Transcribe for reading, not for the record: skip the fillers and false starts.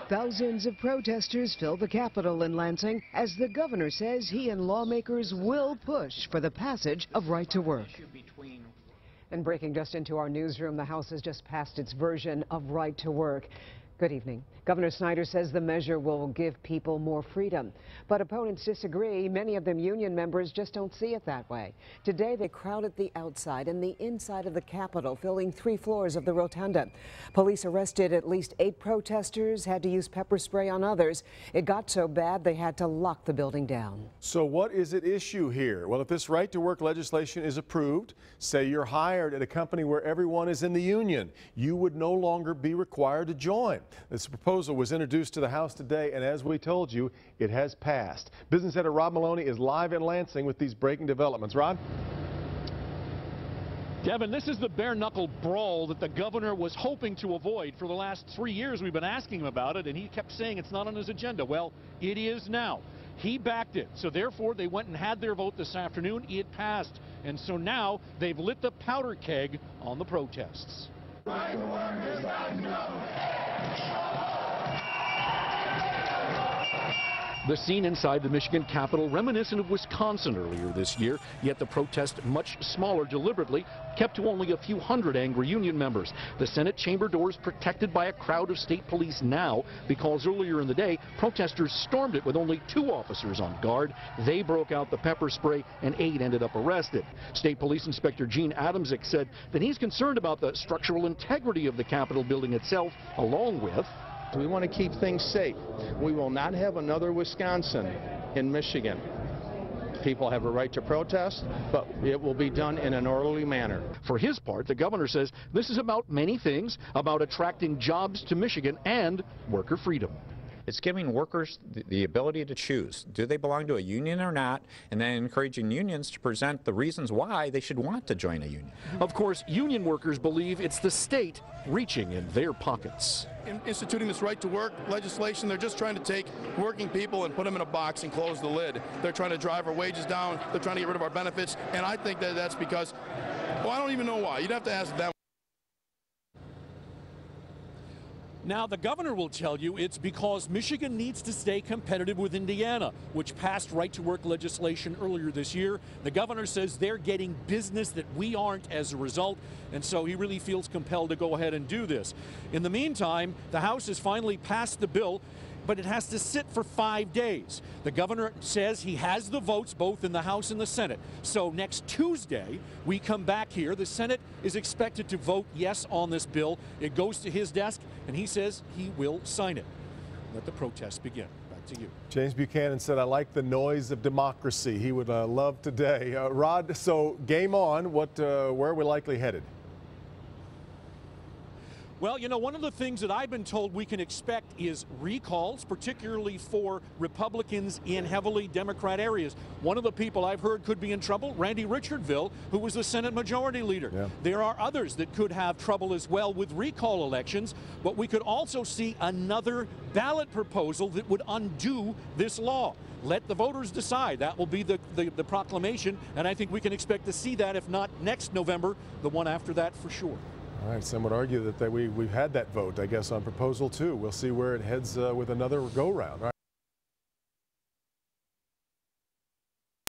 Thousands of protesters fill the Capitol in Lansing as the governor says he and lawmakers will push for the passage of right to work. And breaking just into our newsroom, the House has just passed its version of right to work. Good evening. Governor Snyder says the measure will give people more freedom. But opponents disagree. Many of them union members just don't see it that way. Today they crowded the outside and the inside of the Capitol, filling 3 floors of the rotunda. Police arrested at least 8 protesters, had to use pepper spray on others. It got so bad they had to lock the building down. So what is at issue here? Well, if this right to work legislation is approved, say you're hired at a company where everyone is in the union, you would no longer be required to join. This proposal was introduced to the House today, and as we told you, it has passed. Business editor Rob Maloney is live in Lansing with these breaking developments. Rod? Devin, this is the bare-knuckle brawl that the governor was hoping to avoid. For the last 3 years, we've been asking him about it, and he kept saying it's not on his agenda. Well, it is now. He backed it, so therefore they went and had their vote this afternoon. It passed, and so now they've lit the powder keg on the protests. Right to work is not enough. The scene inside the Michigan Capitol reminiscent of Wisconsin earlier this year, yet the protest much smaller deliberately, kept to only a few hundred angry union members. The Senate chamber doors protected by a crowd of state police now because earlier in the day, protesters stormed it with only 2 officers on guard. They broke out the pepper spray and 8 ended up arrested. State Police Inspector Gene Adamczyk said that he's concerned about the structural integrity of the Capitol building itself, along with we want to keep things safe. We will not have another Wisconsin in Michigan. People have a right to protest, but it will be done in an orderly manner. For his part, the governor says this is about many things, about attracting jobs to Michigan and worker freedom. It's giving workers the ability to choose. Do they belong to a union or not? And then encouraging unions to present the reasons why they should want to join a union. Of course, union workers believe it's the state reaching in their pockets. In instituting this right to work legislation, they're just trying to take working people and put them in a box and close the lid. They're trying to drive our wages down. They're trying to get rid of our benefits. And I think that that's because, well, I don't even know why. You'd have to ask them. Now, the governor will tell you it's because Michigan needs to stay competitive with Indiana, which passed right-to-work legislation earlier this year. The governor says they're getting business that we aren't as a result, and so he really feels compelled to go ahead and do this. In the meantime, the House has finally passed the bill, but it has to sit for 5 days. The governor says he has the votes both in the House and the Senate. So next Tuesday, we come back here. The Senate is expected to vote yes on this bill. It goes to his desk, and he says he will sign it. Let the protests begin. Back to you. James Buchanan said, I like the noise of democracy. He would love today. Rod, so game on. Where are we likely headed? Well, you know, one of the things that I've been told we can expect is recalls, particularly for Republicans in heavily Democrat areas. One of the people I've heard could be in trouble, Randy Richardville, who was the Senate Majority Leader. Yeah. There are others that could have trouble as well with recall elections, but we could also see another ballot proposal that would undo this law. Let the voters decide. That will be the proclamation, and I think we can expect to see that, if not next November, the one after that for sure. All right, some would argue that we've had that vote, I guess, on Proposal 2. We'll see where it heads with another go-round.